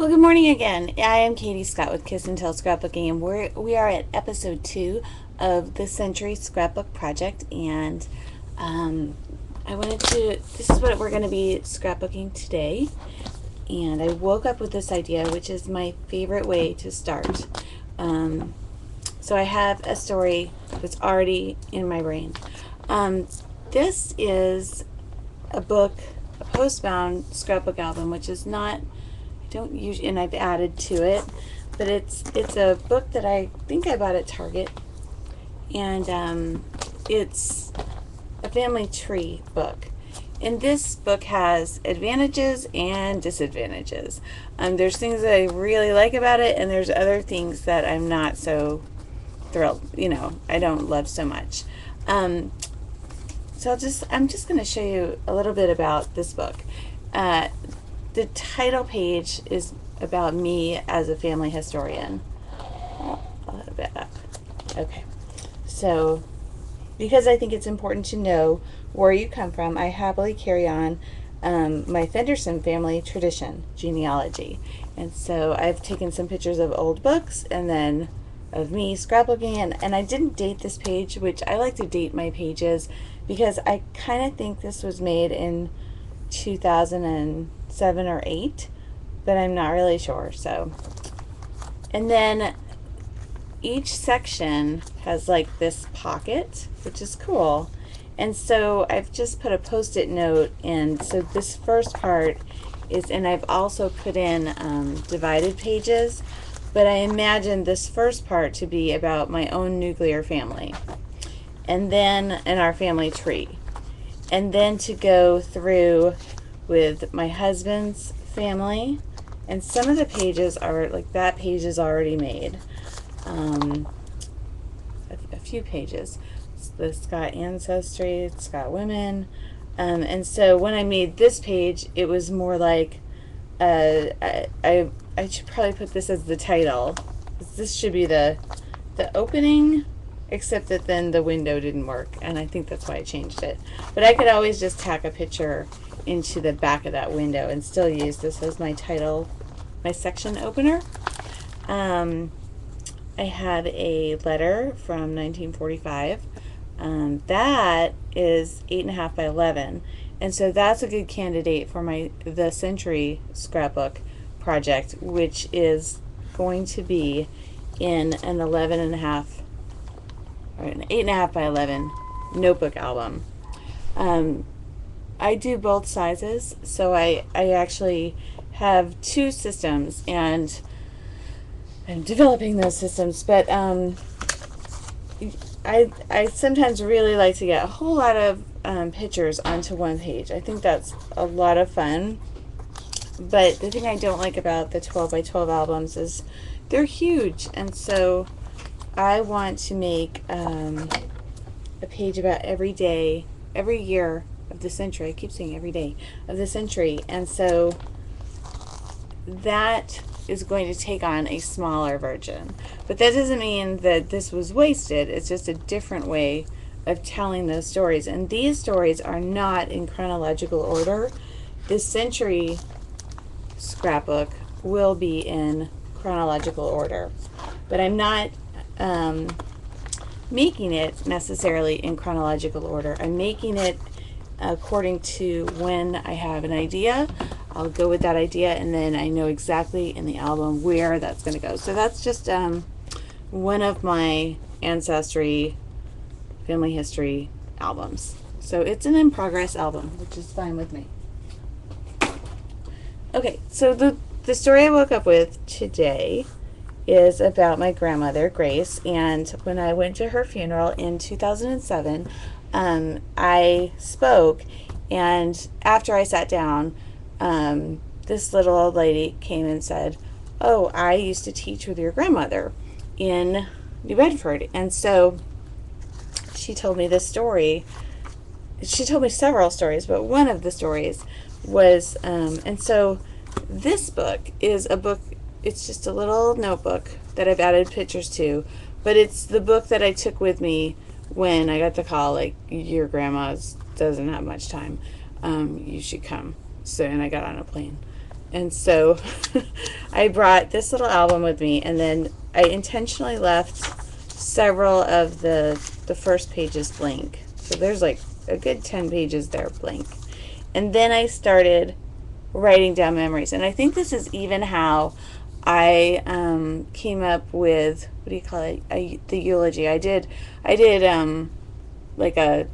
Well, good morning again. I am Katie Scott with Kiss and Tell Scrapbooking, and we are at episode 2 of the Century Scrapbook Project. And um, this is what we're going to be scrapbooking today. And I woke up with this idea, which is my favorite way to start. So I have a story that's already in my brain. This is a book, a postbound scrapbook album, which is not, I don't usually, and I've added to it, but it's a book that I think I bought at Target, and it's a family tree book. And this book has advantages and disadvantages. There's things that I really like about it, and there's other things that I'm not so thrilled, I don't love so much. So I'm just going to show you a little bit about this book. The title page is about me as a family historian. I'll have that up. Okay. So, because I think it's important to know where you come from, I happily carry on my Fenderson family tradition genealogy. And so I've taken some pictures of old books and then of me scrapbooking, and I didn't date this page, which I like to date my pages because I kind of think this was made in 2007 or 8, but I'm not really sure. So, and then each section has like this pocket, which is cool. And so I've just put a post-it note in. So this first part is, and I've also put in divided pages, but I imagine this first part to be about my own nuclear family, and then in our family tree, and then to go through with my husband's family. And some of the pages are like, that page is already made. A few pages. It's the Scott ancestry, Scott women. And so when I made this page, it was more like, I should probably put this as the title. This should be the opening, except that then the window didn't work, and I think that's why I changed it. But I could always just tack a picture into the back of that window and still use this as my title, my section opener. I had a letter from 1945. That is 8.5 by 11, and so that's a good candidate for the Century Scrapbook project, which is going to be in an 11.5 or an 8.5 by 11 notebook album. I do both sizes, so I actually have two systems, and I'm developing those systems, but I sometimes really like to get a whole lot of pictures onto one page. I think that's a lot of fun. But the thing I don't like about the 12 by 12 albums is they're huge, and so I want to make a page about every day, every year of the century. I keep saying every day of the century, and so that is going to take on a smaller version. But that doesn't mean that this was wasted. It's just a different way of telling those stories, and these stories are not in chronological order. This century scrapbook will be in chronological order, but I'm not making it necessarily in chronological order. I'm making it according to when I have an idea. I'll go with that idea, and then I know exactly in the album where that's going to go. So that's just one of my ancestry, family history albums. So it's an in progress album, which is fine with me. Okay, so the story I woke up with today is about my grandmother, Grace, and when I went to her funeral in 2007, I spoke, and after I sat down, this little old lady came and said, "Oh, I used to teach with your grandmother in New Bedford." And so she told me this story. She told me several stories, but one of the stories was, and so this book is a book, it's just a little notebook that I've added pictures to, but it's the book that I took with me when I got the call, like, your grandma doesn't have much time, you should come. So, and I got on a plane. And so I brought this little album with me, and then I intentionally left several of the first pages blank. So there's like a good 10 pages there blank. And then I started writing down memories. And I think this is even how I came up with, what do you call it, the eulogy. I did like a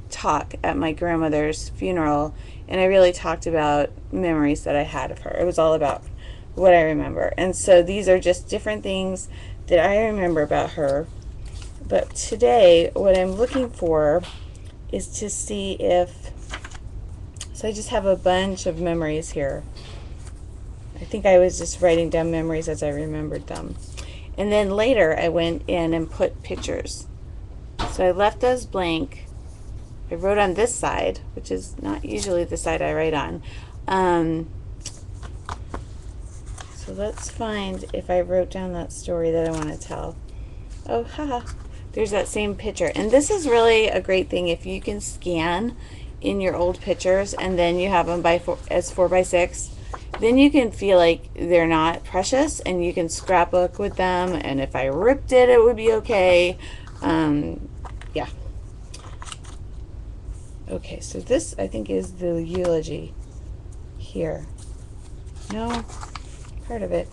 talk at my grandmother's funeral, and I really talked about memories that I had of her. It was all about what I remember. And so these are just different things that I remember about her. But today, what I'm looking for is to see if, so I just have a bunch of memories here. I think I was just writing down memories as I remembered them. And then later I went in and put pictures. So I left those blank. I wrote on this side, which is not usually the side I write on. So let's find if I wrote down that story that I want to tell. Oh, haha. There's that same picture. And this is really a great thing if you can scan in your old pictures and then you have them as 4x6. Then you can feel like they're not precious, and you can scrapbook with them, and if I ripped it, it would be okay. Yeah. Okay, so this, I think, is the eulogy here. No, part of it.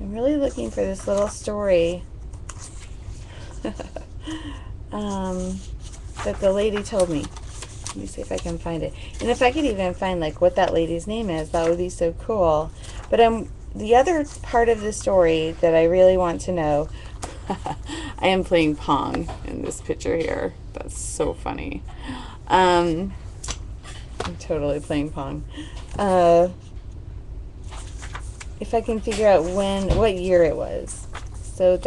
I'm really looking for this little story that the lady told me. Let me see if I can find it. And if I could even find like what that lady's name is, that would be so cool. But the other part of the story that I really want to know, I am playing Pong in this picture here. That's so funny. I'm totally playing Pong. If I can figure out what year it was. So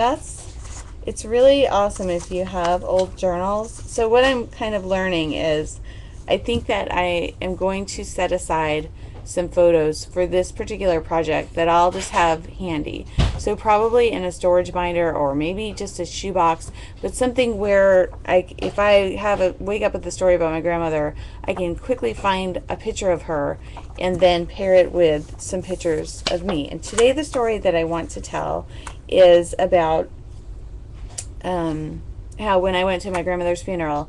it's really awesome if you have old journals. So what I'm kind of learning is, I think that I am going to set aside some photos for this particular project that I'll just have handy. So probably in a storage binder, or maybe just a shoebox, but something where if I wake up with the story about my grandmother, I can quickly find a picture of her and then pair it with some pictures of me. And today the story that I want to tell is about how when I went to my grandmother's funeral,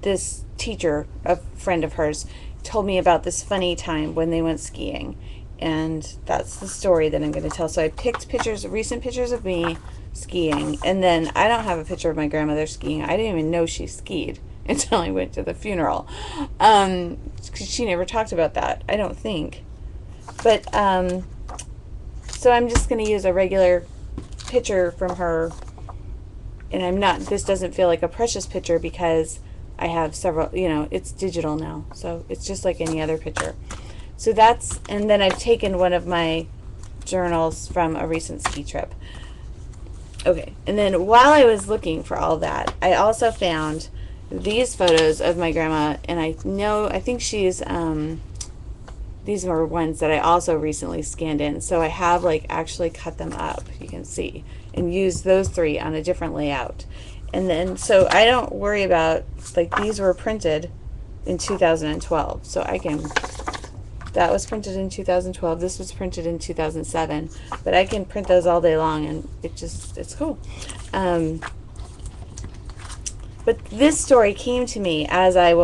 this teacher, a friend of hers, told me about this funny time when they went skiing. And that's the story that I'm going to tell. So I picked recent pictures of me skiing, and then I don't have a picture of my grandmother skiing. I didn't even know she skied until I went to the funeral. 'Cause she never talked about that, I don't think. But, so I'm just going to use a regular picture from her. And this doesn't feel like a precious picture because I have several, it's digital now. So it's just like any other picture. So and then I've taken one of my journals from a recent ski trip. Okay, and then while I was looking for all that, I also found these photos of my grandma, and I think she's, these were ones that I also recently scanned in. So I have actually cut them up, you can see, and used those three on a different layout. And then, so I don't worry about, these were printed in 2012. So that was printed in 2012. This was printed in 2007. But I can print those all day long, and it's cool. But this story came to me as I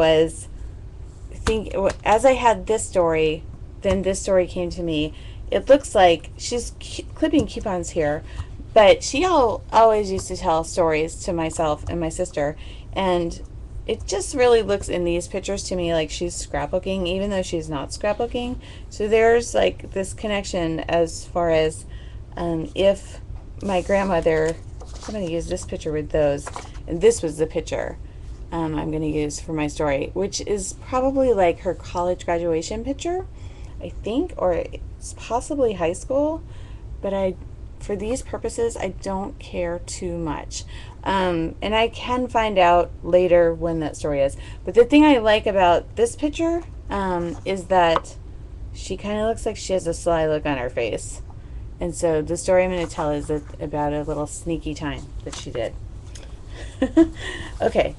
had this story, then this story came to me. It looks like she's clipping coupons here, but she always used to tell stories to myself and my sister, and it just really looks in these pictures to me like she's scrapbooking, even though she's not scrapbooking. So there's this connection as far as if my grandmother, I'm going to use this picture with those, and this was the picture I'm going to use for my story, which is probably her college graduation picture, I think, or it's possibly high school, but for these purposes, I don't care too much. And I can find out later when that story is. But the thing I like about this picture is that she kind of looks like she has a sly look on her face. And so the story I'm going to tell is about a little sneaky time that she did. Okay,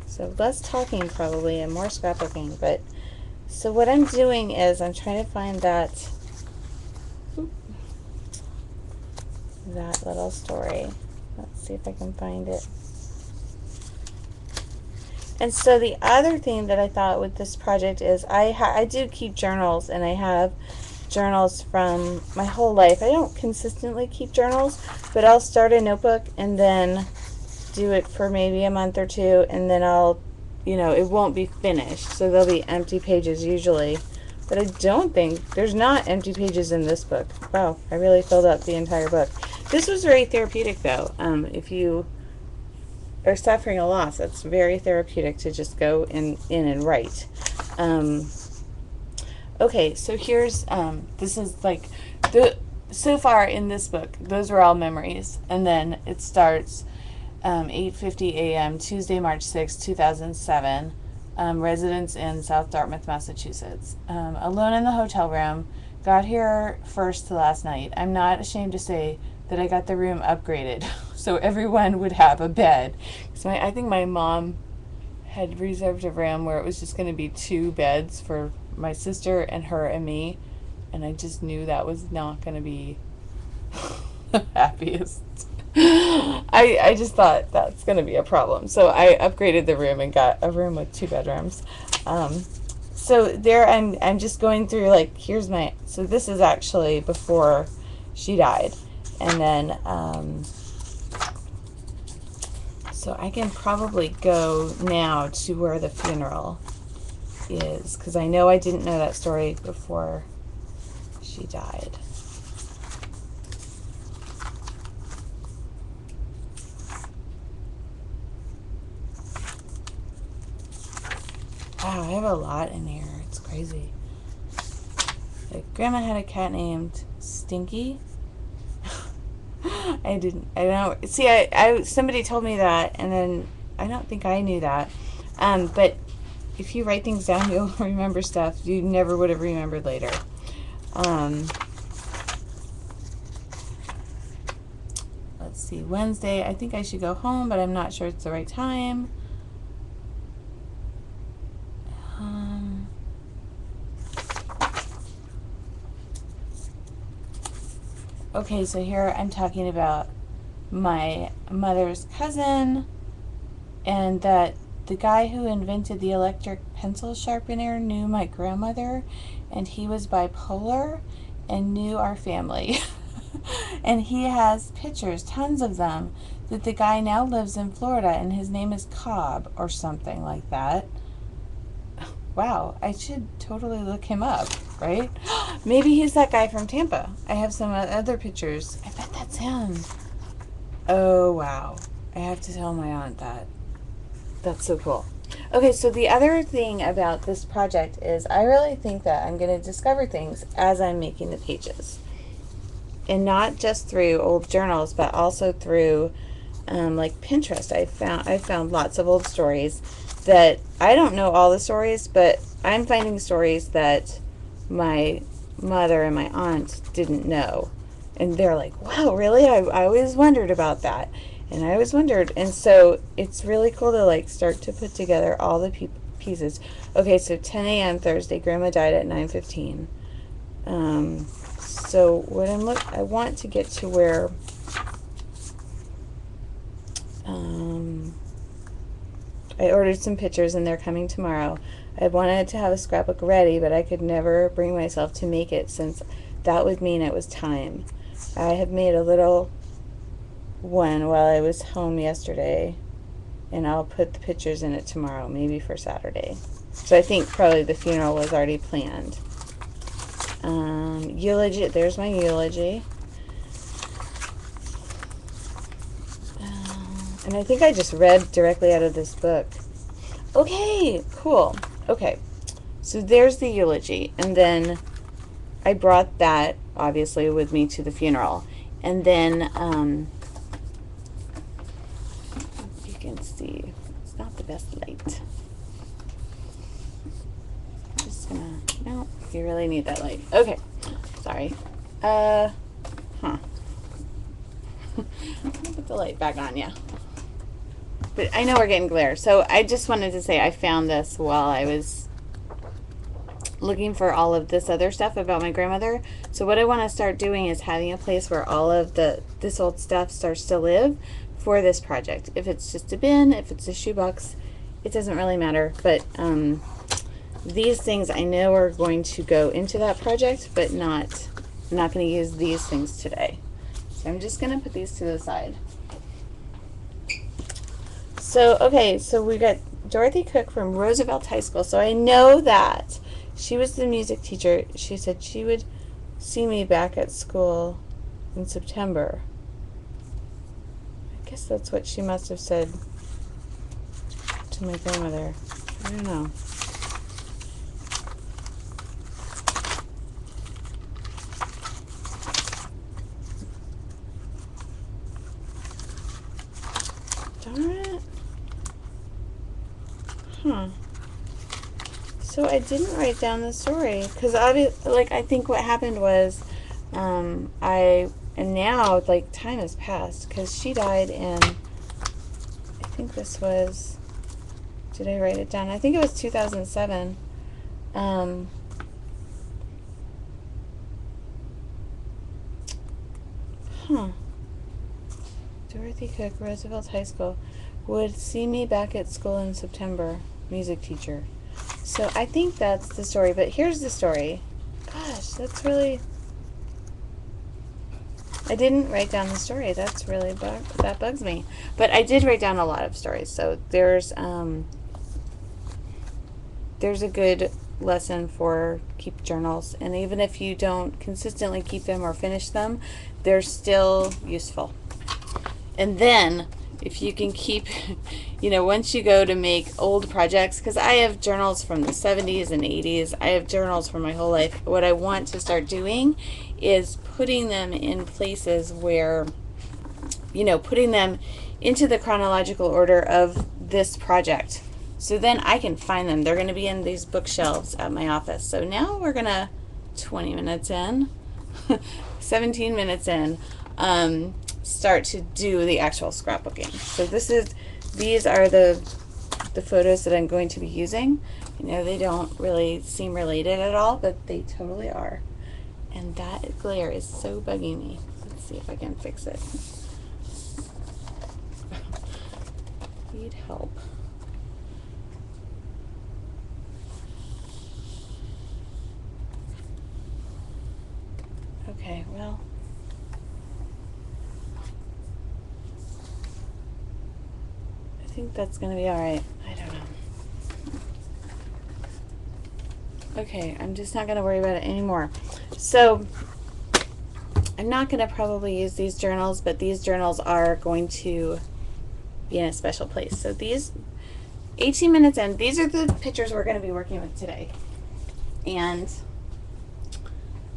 so less talking probably and more scrapbooking, but So what I'm doing is I'm trying to find that little story. Let's see if I can find it. And so the other thing that I thought with this project is I do keep journals, and I have journals from my whole life. I don't consistently keep journals, but I'll start a notebook and then do it for maybe a month or two, and then I'll, it won't be finished. So there'll be empty pages usually. But I don't think, there's not empty pages in this book. Wow, I really filled up the entire book. This was very therapeutic though. If you are suffering a loss, it's very therapeutic to just go in and write. Okay, so here's, this is like, so far in this book, those are all memories. And then it starts 8:50 a.m., Tuesday, March 6, 2007. Residence in South Dartmouth, Massachusetts. Alone in the hotel room. Got here first to last night. I'm not ashamed to say that I got the room upgraded so everyone would have a bed. So I think my mom had reserved a room where it was just going to be 2 beds for my sister and her and me, and I just knew that was not going to be the happiest. I just thought that's going to be a problem. So I upgraded the room and got a room with 2 bedrooms. So there I'm just going through, like, so this is actually before she died. And then, so I can probably go now to where the funeral is, because I know I didn't know that story before she died. Wow, I have a lot in here. It's crazy. Like, Grandma had a cat named Stinky. I don't know. See, somebody told me that, and then I don't think I knew that. But if you write things down, you'll remember stuff you never would have remembered later. Let's see. Wednesday, I think I should go home, but I'm not sure it's the right time. Okay, so here I'm talking about my mother's cousin, and that the guy who invented the electric pencil sharpener knew my grandmother, and he was bipolar and knew our family. And he has pictures, tons of them, that the guy now lives in Florida, and his name is Cobb or something like that. Wow, I should totally look him up, right? Maybe he's that guy from Tampa. I have some other pictures. I bet that's him. Oh, wow. I have to tell my aunt that. That's so cool. Okay, so the other thing about this project is I really think that I'm going to discover things as I'm making the pages. And not just through old journals, but also through like Pinterest. I found lots of old stories that I don't know all the stories, but I'm finding stories that my mother and my aunt didn't know. And they're like, wow, really? I always wondered about that. And I always wondered. And so it's really cool to, like, start to put together all the pieces. Okay, so 10 a.m. Thursday. Grandma died at 9:15. So what I want to get to where I ordered some pictures and they're coming tomorrow. I wanted to have a scrapbook ready, but I could never bring myself to make it since that would mean it was time. I have made a little one while I was home yesterday, and I'll put the pictures in it tomorrow, maybe for Saturday. So I think probably the funeral was already planned. Eulogy, there's my eulogy. And I think I just read directly out of this book. Okay, cool. Okay, so there's the eulogy. And then I brought that, obviously, with me to the funeral. And then, you can see, it's not the best light. I'm just gonna, no, you really need that light. Okay, sorry. I'll put the light back on, yeah. But I know we're getting glare, so I just wanted to say I found this while I was looking for all of this other stuff about my grandmother. So what I want to start doing is having a place where all of this old stuff starts to live for this project. If it's just a bin, if it's a shoebox, it doesn't really matter. But these things I know are going to go into that project, but I'm not going to use these things today. So I'm just going to put these to the side. So, okay, so we got Dorothy Cook from Roosevelt High School. So I know that she was the music teacher. She said she would see me back at school in September. I guess that's what she must have said to my grandmother. I don't know. Darn it. Huh. So I didn't write down the story because I think what happened was, and now like time has passed because she died in, I think this was, did I write it down? I think it was 2007. Dorothy Cook, Roosevelt High School, would see me back at school in September. Music teacher. So I think that's the story, but here's the story. Gosh, that's really... I didn't write down the story. That's really that bugs me. But I did write down a lot of stories. So there's a good lesson for keep journals, and even if you don't consistently keep them or finish them, they're still useful. And then if you can keep, once you go to make old projects, because I have journals from the 70s and 80s, I have journals for my whole life. What I want to start doing is putting them in places where, putting them into the chronological order of this project. So then I can find them. They're going to be in these bookshelves at my office. So now we're going to, 20 minutes in, 17 minutes in, start to do the actual scrapbooking. So these are the photos that I'm going to be using. They don't really seem related at all, but they totally are. And that glare is so bugging me. Let's see if I can fix it. Need help. Okay, well, I think that's going to be all right. I don't know. Okay, I'm just not going to worry about it anymore. So I'm not going to probably use these journals, but these journals are going to be in a special place. So these 18 minutes in, these are the pictures we're going to be working with today. And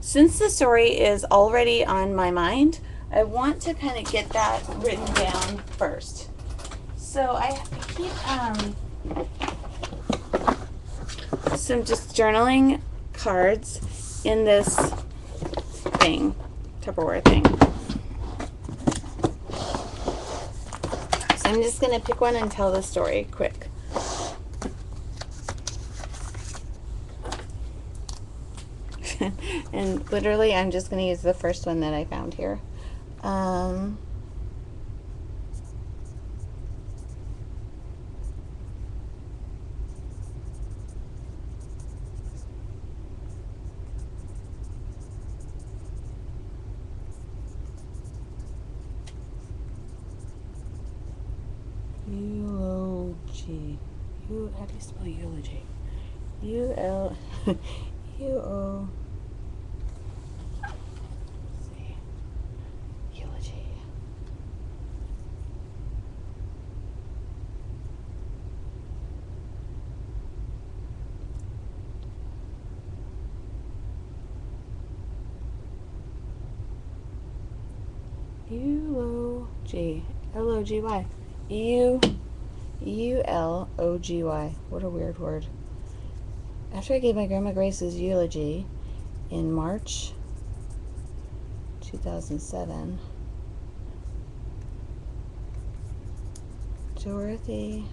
since the story is already on my mind, I want to kind of get that written down first. So I keep some just journaling cards in this thing, Tupperware thing. So I'm just going to pick one and tell the story quick. And literally I'm just going to use the first one that I found here. Eulogy. How do you spell eulogy? U-L-U-O. Eulogy. Eulogy. L-O-G-Y. U-L-O-G-Y. What a weird word. After I gave my Grandma Grace's eulogy in March 2007, Dorothy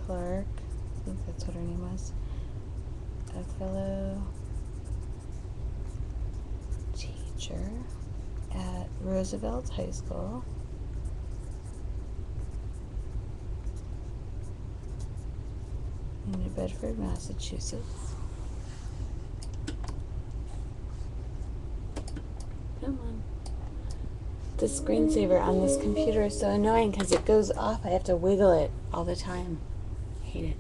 Clark, I think that's what her name was, a fellow picture at Roosevelt High School. In New Bedford, Massachusetts. Come on. The screensaver on this computer is so annoying because it goes off. I have to wiggle it all the time. I hate it.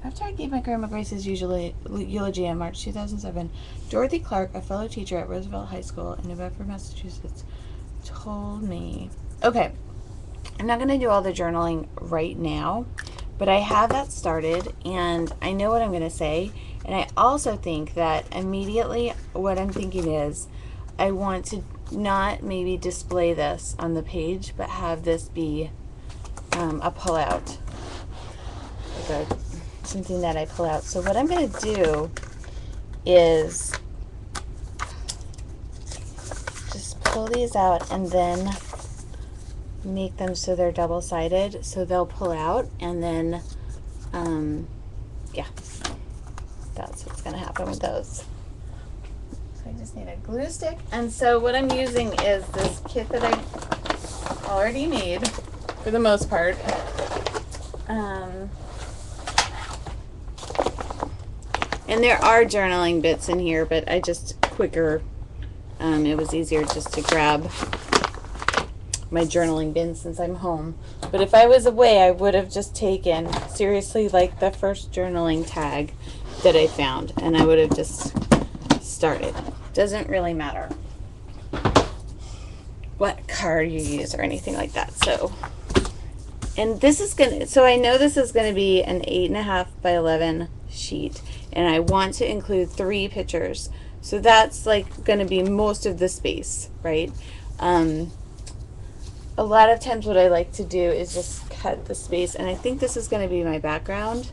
After I gave my grandma Grace's eulogy in March 2007, Dorothy Clark, a fellow teacher at Roosevelt High School in New Bedford, Massachusetts, told me. Okay, I'm not going to do all the journaling right now, but I have that started and I know what I'm going to say. And I also think that immediately what I'm thinking is I want to not maybe display this on the page, but have this be a pull-out, like something that I pull out. So what I'm going to do is just pull these out and then make them so they're double-sided, so they'll pull out, and then yeah, that's what's going to happen with those. So I just need a glue stick, and so what I'm using is this kit that I already made for the most part. And there are journaling bits in here, but I just quicker, it was easier just to grab my journaling bin since I'm home. But if I was away, I would have just taken seriously like the first journaling tag that I found, and I would have just started. Doesn't really matter what card you use or anything like that. So, and this is gonna, so I know this is gonna be an 8.5 by 11 sheet, and I want to include 3 pictures. So that's like gonna be most of the space, right? A lot of times what I like to do is just cut the space, and I think this is gonna be my background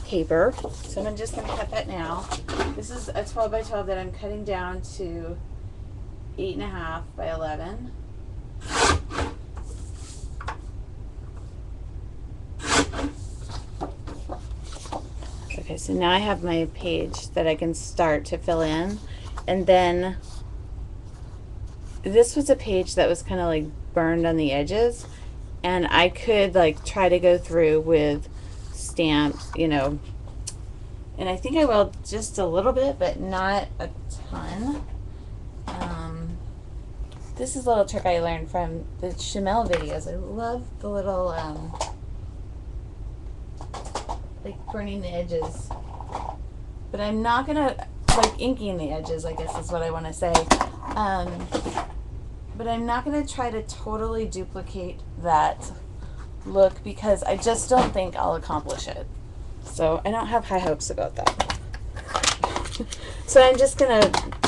paper. So I'm just gonna cut that now. This is a 12 by 12 that I'm cutting down to 8.5 by 11. Okay, so now I have my page that I can start to fill in. And then this was a page that was kind of like burned on the edges, and I could like try to go through with stamps, you know, and I think I will just a little bit, but not a ton. This is a little trick I learned from the Chamel videos. I love the little like burning the edges, but I'm not gonna like inking the edges, I guess is what I want to say. But I'm not gonna try to totally duplicate that look because I just don't think I'll accomplish it. So I don't have high hopes about that. So I'm just gonna, I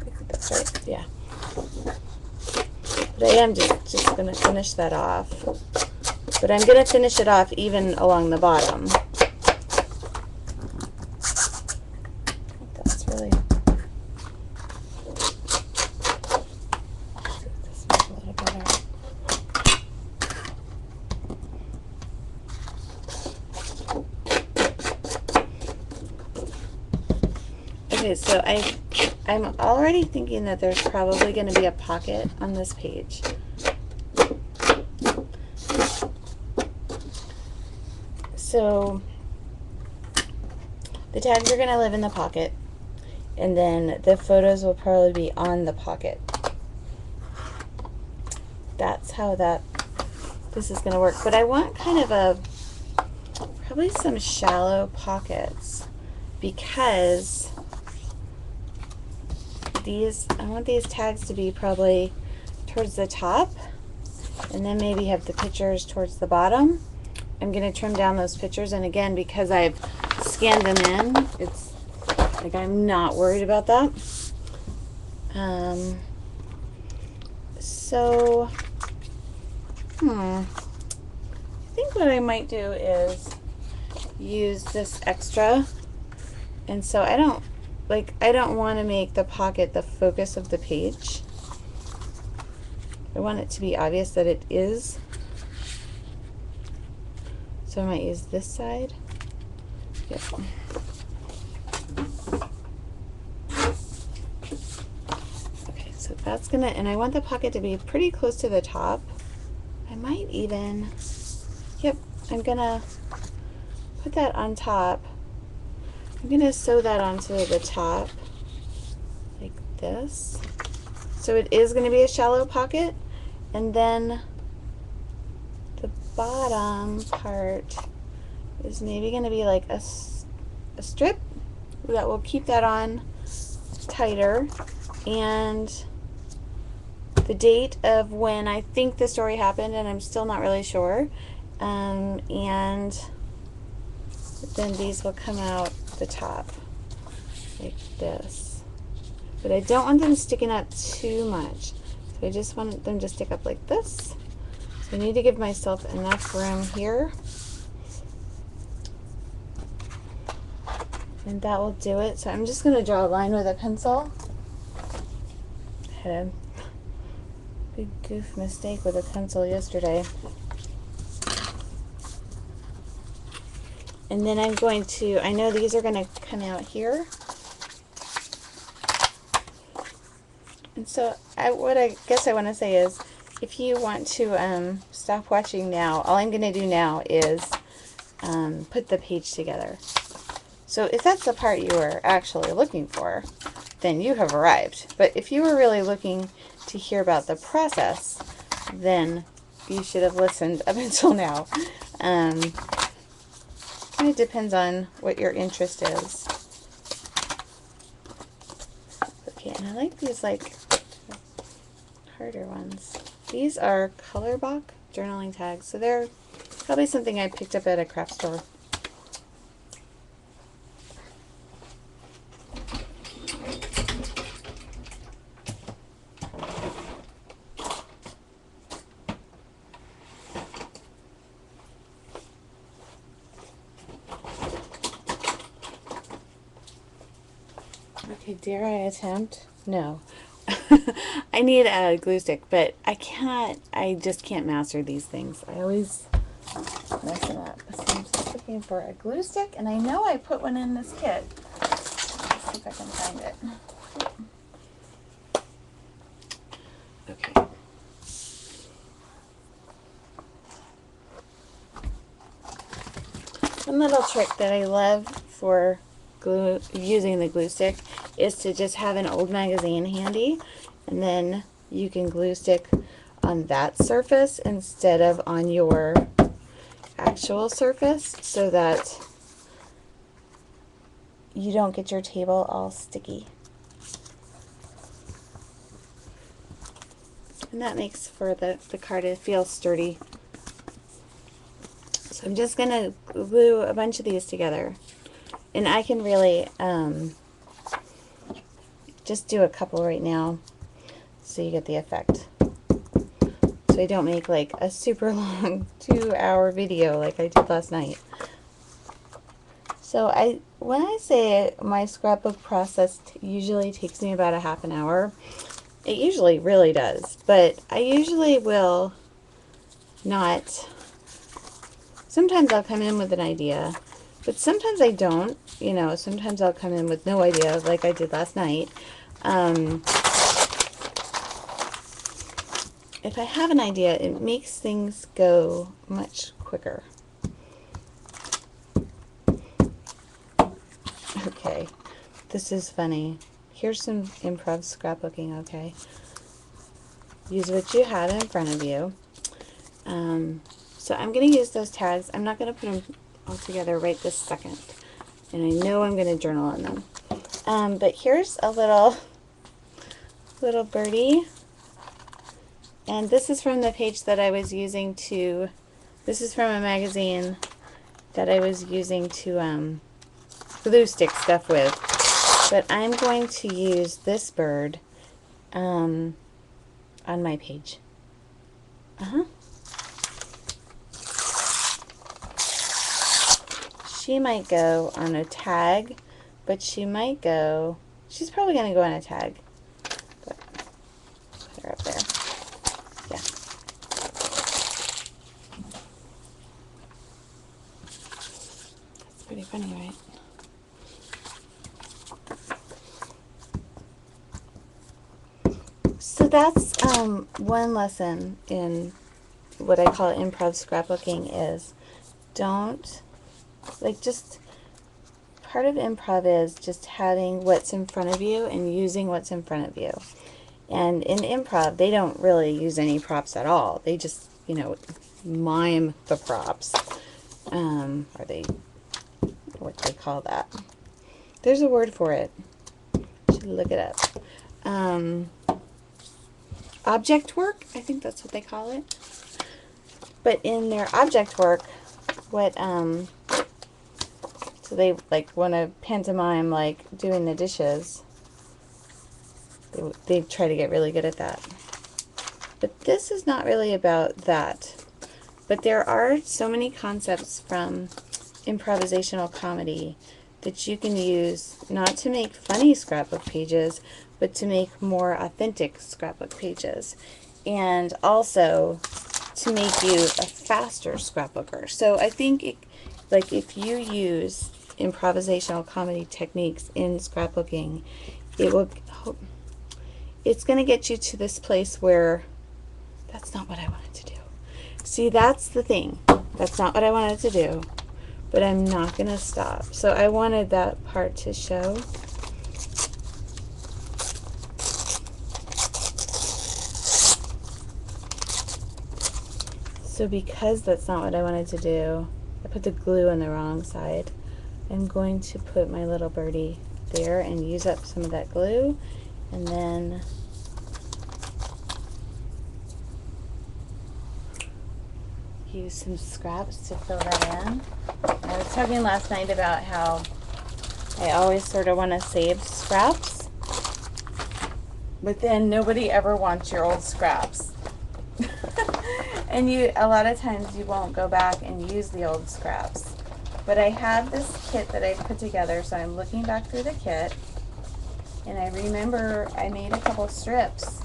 think that's right, yeah. But I am just gonna finish that off. But I'm gonna finish it off even along the bottom. That's really, this makes a little better. Okay, so I'm already thinking that there's probably going to be a pocket on this page. So the tags are going to live in the pocket, and then the photos will probably be on the pocket. That's how this is going to work. But I want kind of probably some shallow pockets, because I want these tags to be probably towards the top, and then maybe have the pictures towards the bottom. I'm going to trim down those pictures, and again, because I've scanned them in, it's like I'm not worried about that. So I think what I might do is use this extra, and so I don't want to make the pocket the focus of the page. I want it to be obvious that it is. So I might use this side. Yep. Okay, so that's gonna, and I want the pocket to be pretty close to the top. I might even, yep, I'm gonna put that on top. I'm gonna sew that onto the top like this. So it is gonna be a shallow pocket, and then the bottom part is maybe gonna be like a strip that will keep that on tighter, and the date of when I think the story happened, and I'm still not really sure, and then these will come out the top like this, but I don't want them sticking up too much, so I just want them to stick up like this. So I need to give myself enough room here, and that will do it. So I'm just going to draw a line with a pencil. I had a big goof mistake with a pencil yesterday. And then I'm going to, I know these are going to come out here. And so what I guess I want to say is, if you want to stop watching now, all I'm going to do now is put the page together. So if that's the part you were actually looking for, then you have arrived. But if you were really looking to hear about the process, then you should have listened up until now. It depends on what your interest is. Okay, and I like these like harder ones. These are Scrapbook journaling tags, so they're probably something I picked up at a craft store. Okay, dare I attempt? No. I need a glue stick, but I just can't master these things. I always mess it up. So I'm just looking for a glue stick, and I know I put one in this kit. Let's see if I can find it. Okay. One little trick that I love for using the glue stick is to just have an old magazine handy, and then you can glue stick on that surface instead of on your actual surface, so that you don't get your table all sticky. And that makes for the card to feel sturdy. So I'm just going to glue a bunch of these together. And I can really just do a couple right now so you get the effect. So I don't make like a super long 2-hour video like I did last night. So when I say my scrapbook process usually takes me about a half an hour, it usually really does. But I usually will not. Sometimes I'll come in with an idea, but sometimes I don't. You know, sometimes I'll come in with no idea, like I did last night. If I have an idea, it makes things go much quicker. Okay, this is funny. Here's some improv scrapbooking, okay? Use what you have in front of you. So I'm going to use those tags. I'm not going to put them all together right this second. And I know I'm going to journal on them. But here's a little birdie. And this is from the page that I was using to, this is from a magazine that I was using to glue stick stuff with. But I'm going to use this bird on my page. She might go on a tag, but she's probably going to go on a tag. But put her up there. Yeah. Pretty funny, right? So that's one lesson in what I call improv scrapbooking is don't, like, just part of improv is just having what's in front of you and using what's in front of you. And in improv, they don't really use any props at all. They just, you know, mime the props. Or they, what they call that. There's a word for it. Should look it up. Object work, I think that's what they call it. But in their object work, what, so they like want to pantomime like doing the dishes. They try to get really good at that. But this is not really about that. But there are so many concepts from improvisational comedy that you can use not to make funny scrapbook pages, but to make more authentic scrapbook pages. And also to make you a faster scrapbooker. So I think like if you use improvisational comedy techniques in scrapbooking, it's going to get you to this place where that's not what I wanted to do. See, that's the thing. That's not what I wanted to do, but I'm not going to stop. So I wanted that part to show. So because that's not what I wanted to do, I put the glue on the wrong side. I'm going to put my little birdie there and use up some of that glue, and then use some scraps to fill that in. I was talking last night about how I always sort of want to save scraps, but then nobody ever wants your old scraps. And a lot of times you won't go back and use the old scraps. But I have this kit that I put together, so I'm looking back through the kit, and I remember I made a couple strips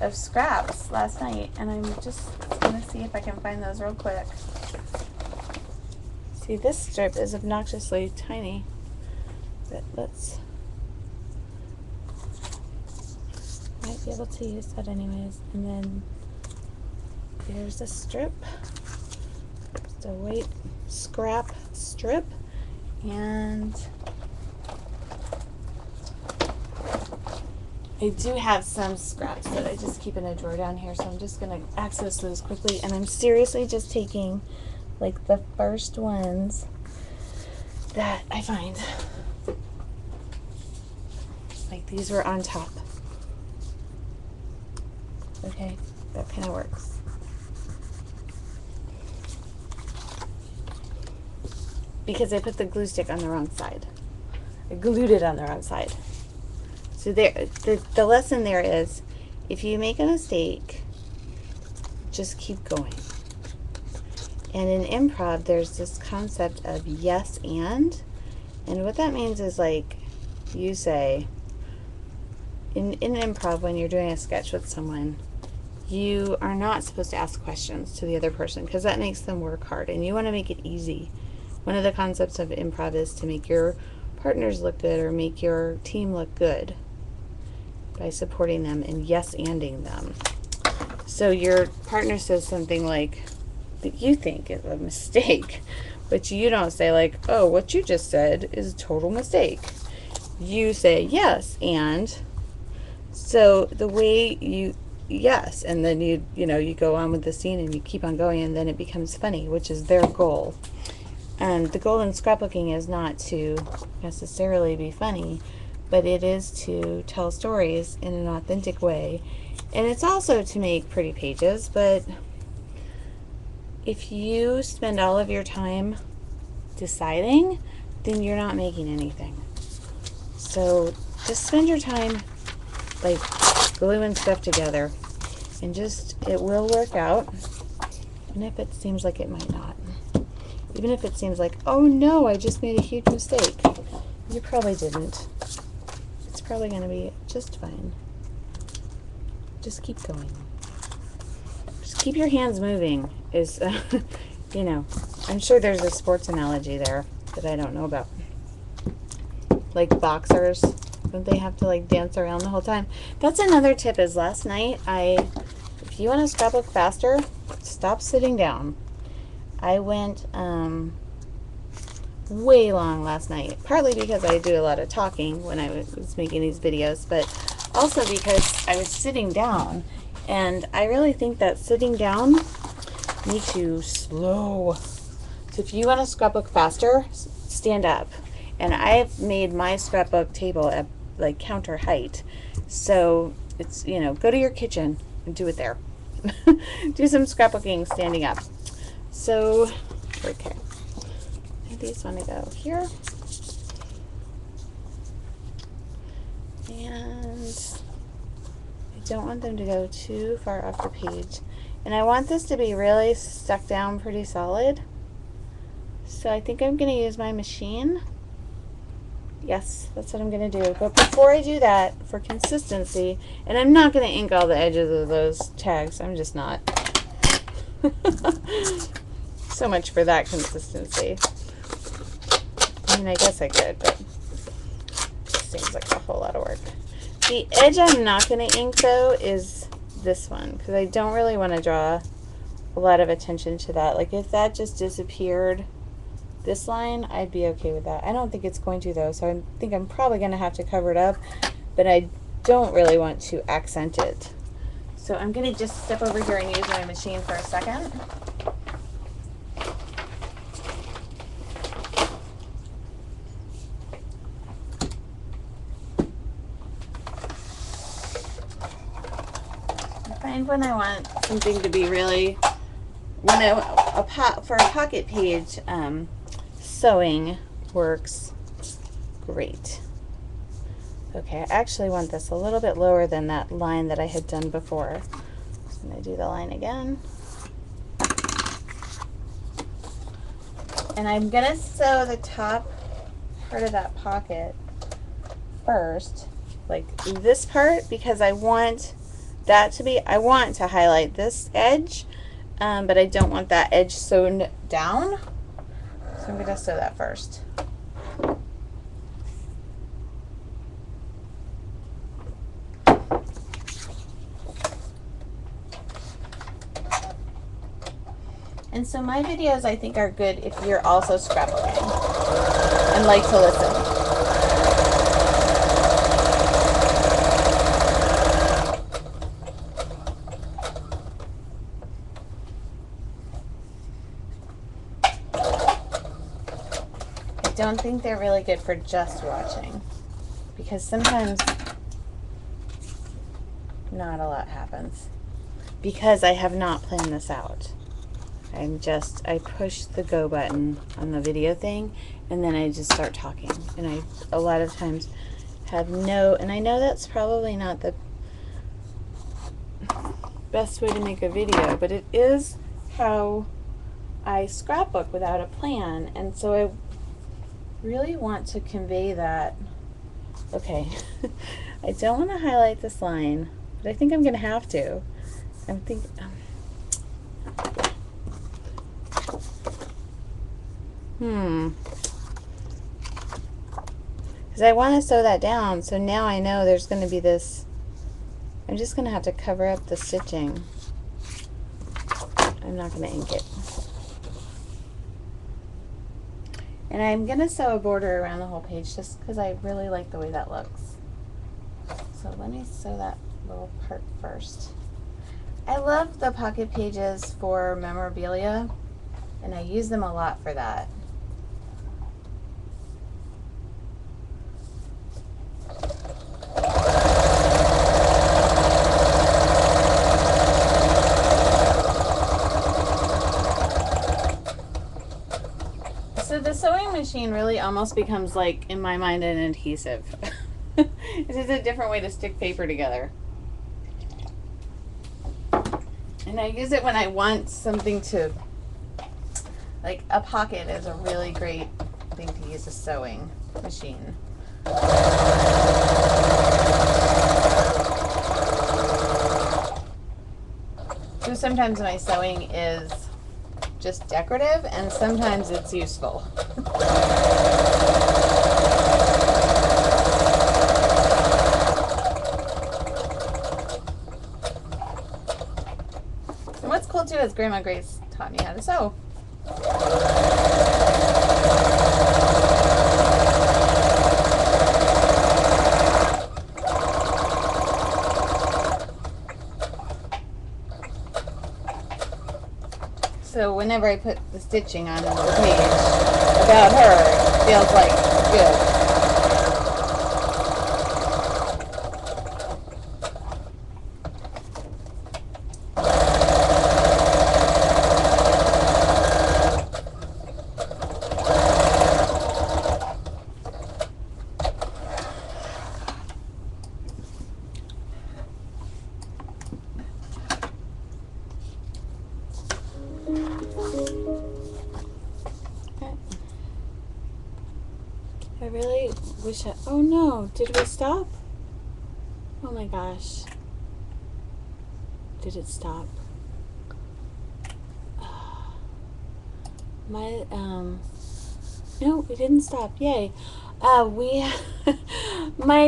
of scraps last night, and I'm just going to see if I can find those real quick. See, this strip is obnoxiously tiny, but might be able to use that anyways. And then there's a strip, just a white scrap strip, and I do have some scraps that I just keep in a drawer down here, so I'm just going to access those quickly, and I'm seriously just taking like the first ones that I find. Like these were on top. Okay, that kind of works. Because I put the glue stick on the wrong side. I glued it on the wrong side. So there, the lesson there is, if you make a mistake, just keep going. And in improv, there's this concept of yes and what that means is, like, you say, in improv, when you're doing a sketch with someone, you are not supposed to ask questions to the other person because that makes them work hard, and you want to make it easy. One of the concepts of improv is to make your partners look good or make your team look good by supporting them and yes-anding them. So your partner says something like that you think is a mistake, but you don't say like, oh, what you just said is a total mistake. You say yes, and so the way you yes, and then you go on with the scene and you keep on going, and then it becomes funny, which is their goal. And the goal in scrapbooking is not to necessarily be funny, but it is to tell stories in an authentic way. And it's also to make pretty pages, but if you spend all of your time deciding, then you're not making anything. So just spend your time like gluing stuff together, and it will work out. And if it seems like it might not. Even if it seems like, oh no, I just made a huge mistake. You probably didn't. It's probably going to be just fine. Just keep going. Just keep your hands moving. I'm sure there's a sports analogy there. that I don't know about. Like boxers, don't they have to like dance around the whole time? That's another tip. Is last night if you want to scrapbook faster, stop sitting down. I went way long last night, partly because I do a lot of talking when I was making these videos, but also because I was sitting down, and I really think that sitting down makes you slow. So if you want to scrapbook faster, stand up. And I've made my scrapbook table at like counter height, so it's, you know, go to your kitchen and do it there. Do some scrapbooking standing up. So okay, these want to go here, and I don't want them to go too far off the page, and I want this to be really stuck down pretty solid. So I think I'm going to use my machine. Yes, that's what I'm going to do. But before I do that, for consistency, and I'm not going to ink all the edges of those tags. I'm just not. So much for that consistency. I mean, I guess I could, but it seems like a whole lot of work. The edge I'm not going to ink, though, is this one, because I don't really want to draw a lot of attention to that. Like, if that just disappeared, this line, I'd be okay with that. I don't think it's going to, though, so I think I'm probably going to have to cover it up, but I don't really want to accent it. So I'm going to just step over here and use my machine for a second. I find when I want something to be really, for a pocket page, sewing works great. Okay, I actually want this a little bit lower than that line that I had done before. So I'm going to do the line again. And I'm going to sew the top part of that pocket first, like this part, because I want that to be, I want to highlight this edge, but I don't want that edge sewn down. So I'm going to sew that first. And so my videos, I think, are good if you're also scrapbooking and like to listen. I don't think they're really good for just watching, because sometimes not a lot happens because I have not planned this out. I push the go button on the video thing, and then I just start talking, and I a lot of times have and I know that's probably not the best way to make a video, but it is how I scrapbook without a plan, and so I really want to convey that. Okay, I don't want to highlight this line, but I think I'm going to have to. Because I want to sew that down, so now I know there's going to be this. I'm just going to have to cover up the stitching. I'm not going to ink it. And I'm going to sew a border around the whole page just because I really like the way that looks. So let me sew that little part first. I love the pocket pages for memorabilia, and I use them a lot for that. So the sewing machine really almost becomes, like, in my mind, an adhesive. It's just a different way to stick paper together. And I use it when I want something to, like, a pocket is a really great thing to use a sewing machine. So sometimes my sewing is just decorative, and sometimes it's useful. And what's cool too is Grandma Grace taught me how to sew. So whenever I put the stitching on the page about her, it feels like good. I really wish oh no, did we stop? Oh my gosh. Did it stop? My, no, we didn't stop. Yay. My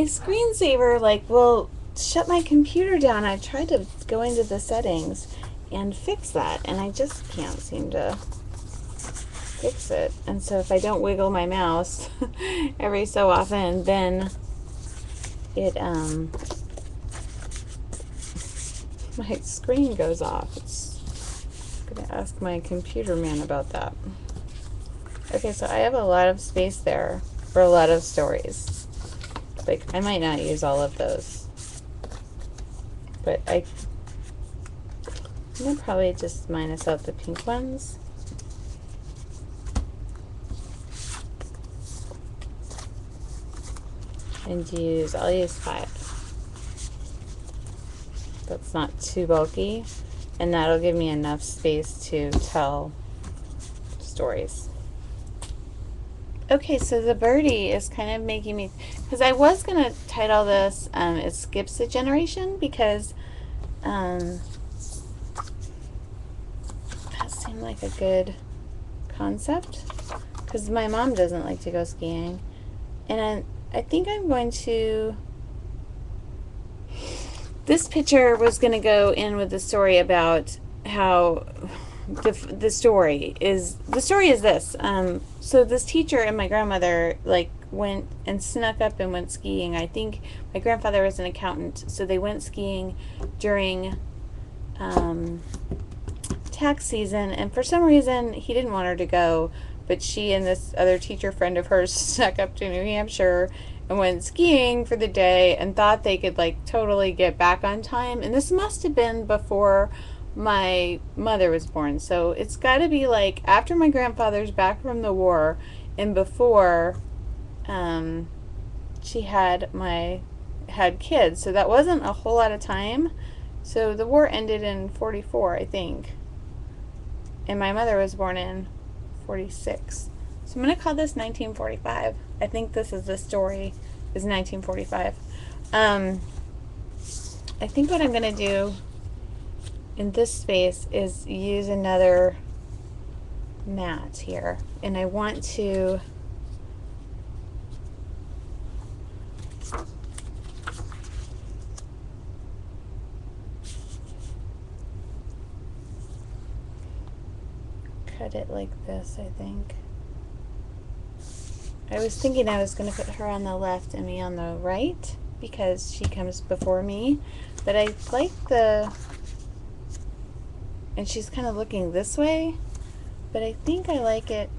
screensaver, like, will shut my computer down. I tried to go into the settings and fix that, and I just can't seem to fix it. And so if I don't wiggle my mouse every so often, then it my screen goes off. I'm gonna ask my computer man about that. Okay, so I have a lot of space there for a lot of stories. Like, I might not use all of those, but I'm gonna probably just minus out the pink ones. And I'll use 5. That's not too bulky, and that'll give me enough space to tell stories. Okay, so the birdie is kind of making me, because I was going to title this, It Skips a Generation, because that seemed like a good concept, because my mom doesn't like to go skiing, and I think I'm going to, this picture was going to go in with the story about how the story is this. So this teacher and my grandmother like went and snuck up and went skiing. I think my grandfather was an accountant, so they went skiing during tax season, and for some reason he didn't want her to go, but she and this other teacher friend of hers snuck up to New Hampshire and went skiing for the day and thought they could like totally get back on time. And this must have been before my mother was born, so it's got to be like after my grandfather's back from the war and before she had kids, so that wasn't a whole lot of time. So the war ended in 44, I think, and my mother was born in 46. So I'm going to call this 1945. I think this is the story, is 1945. I think what I'm going to do in this space is use another mat here, and I want to cut it like this, I think. I was thinking I was going to put her on the left and me on the right because she comes before me, but I like and she's kind of looking this way, but I think I like it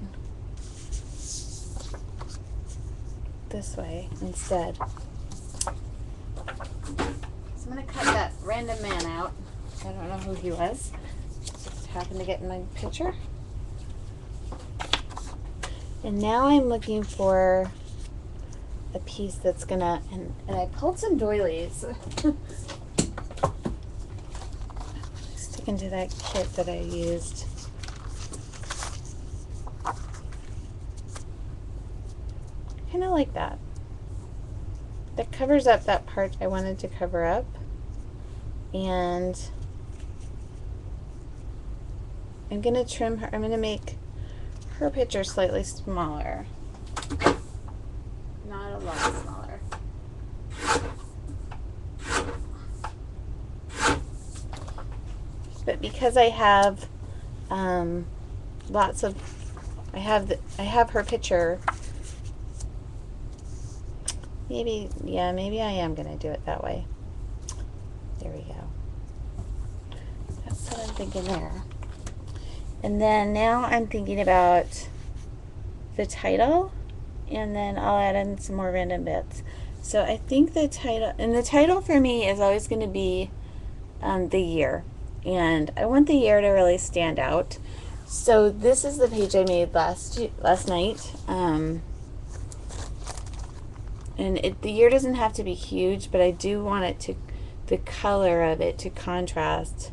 this way instead. So I'm going to cut that random man out. I don't know who he was. Just happened to get in my picture. And now I'm looking for a piece that's gonna, and I pulled some doilies. Sticking to that kit that I used. Kind of like that. That covers up that part I wanted to cover up. And I'm going to trim her. I'm going to make her picture slightly smaller. Not a lot smaller. But because I have lots of, I have her picture. Maybe I am going to do it that way. There we go. That's what I'm thinking there. And then now I'm thinking about the title, and then I'll add in some more random bits. So I think the title for me is always going to be the year. And I want the year to really stand out. So this is the page I made last night. And the year doesn't have to be huge, but I do want it to, the color of it to contrast.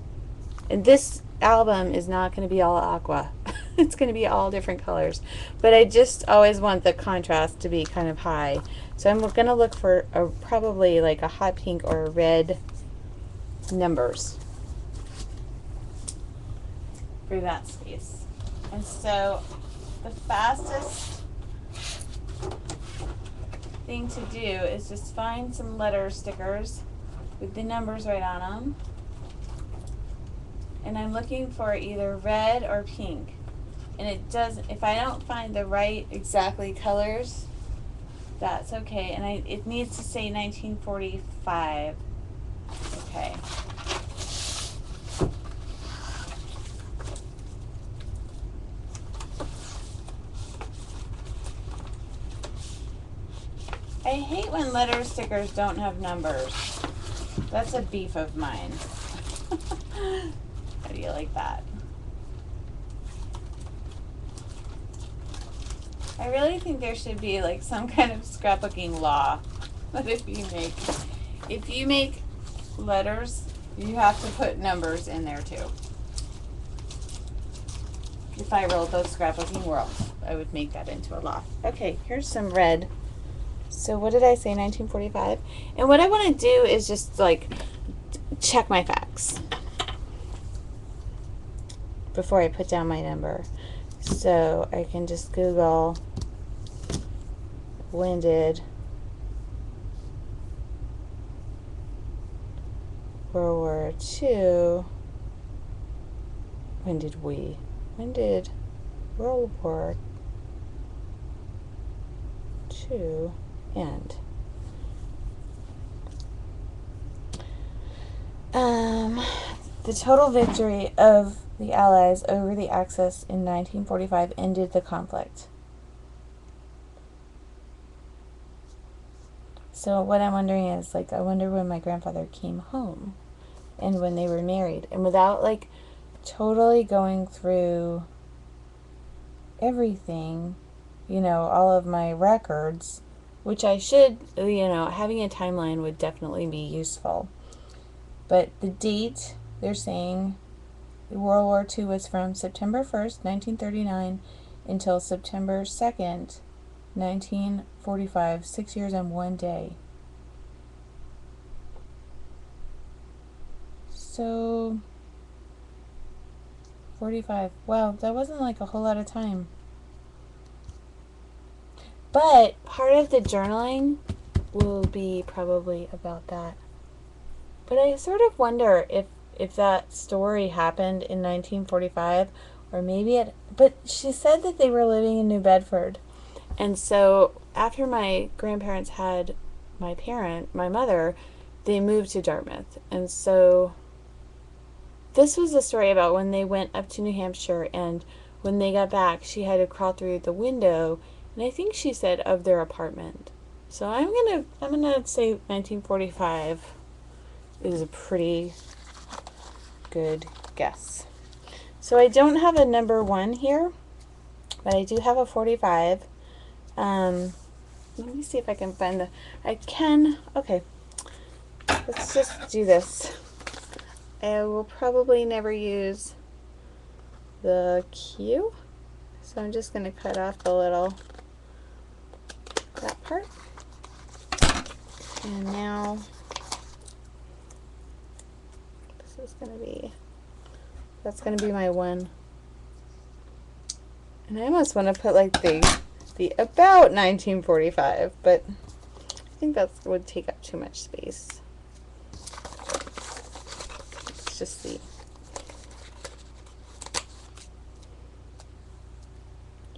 And this album is not going to be all aqua. It's going to be all different colors. But I just always want the contrast to be kind of high. So I'm going to look for probably like a hot pink or a red numbers for that space. And so the fastest thing to do is just find some letter stickers with the numbers right on them. And I'm looking for either red or pink. And it doesn't, if I don't find the right exactly colors, that's okay. And it needs to say 1945. Okay. I hate when letter stickers don't have numbers. That's a beef of mine. How do you like that? I really think there should be like some kind of scrapbooking law that if you make letters, you have to put numbers in there too. If I wrote those scrapbooking worlds, I would make that into a law. Okay, here's some red. So what did I say, 1945? And what I want to do is just like check my facts before I put down my number. So I can just Google when did World War II, when did World War II end? The total victory of the Allies over the Axis in 1945 ended the conflict. So what I'm wondering is, like, I wonder when my grandfather came home and when they were married. And without, like, totally going through everything, you know, all of my records, which I should, you know, having a timeline would definitely be useful. But the date, they're saying World War II was from September 1st, 1939 until September 2nd, 1945, 6 years and 1 day. So, 45. Wow, that wasn't like a whole lot of time. But part of the journaling will be probably about that. But I sort of wonder if that story happened in 1945, or maybe it, but she said that they were living in New Bedford. And so after my grandparents had my mother, they moved to Dartmouth. And so this was a story about when they went up to New Hampshire, and when they got back, she had to crawl through the window, and I think she said of their apartment. So I'm gonna say 1945 is a pretty good guess. So I don't have a number 1 here, but I do have a 45. Let me see if I can find okay, let's just do this. I will probably never use the Q, so I'm just going to cut off that part. And now that's going to be my 1. And I almost want to put like the about 1945, but I think that would take up too much space. Let's just see.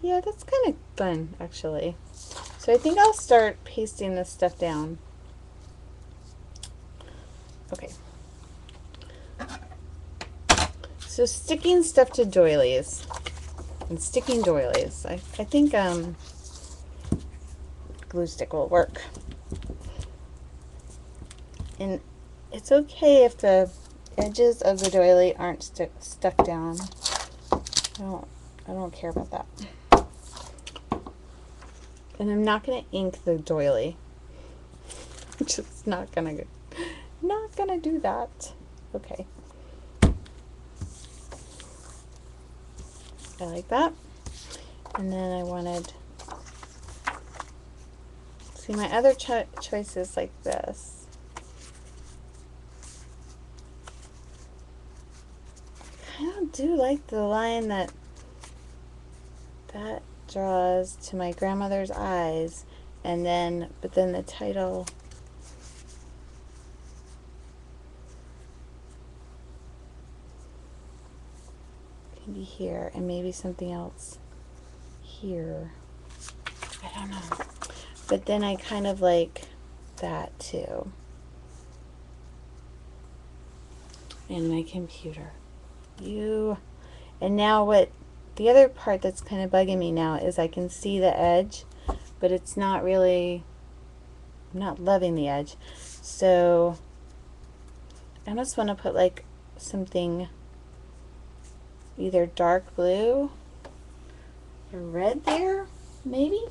Yeah, that's kind of fun, actually. So I think I'll start pasting this stuff down. Okay. So sticking stuff to doilies and sticking doilies. I think glue stick will work. And it's okay if the edges of the doily aren't stuck down. I don't care about that. And I'm not going to ink the doily. Just not gonna do that. Okay. I like that. And then I wanted, see, my other choice is like this. I kind of do like the line that draws to my grandmother's eyes, and then, but then the title can be here, and maybe something else here. I don't know. But then I kind of like that too. And my computer. And now what, the other part that's kind of bugging me now is I can see the edge, but it's not really, I'm not loving the edge. So I almost want to put like something either dark blue or red there, maybe.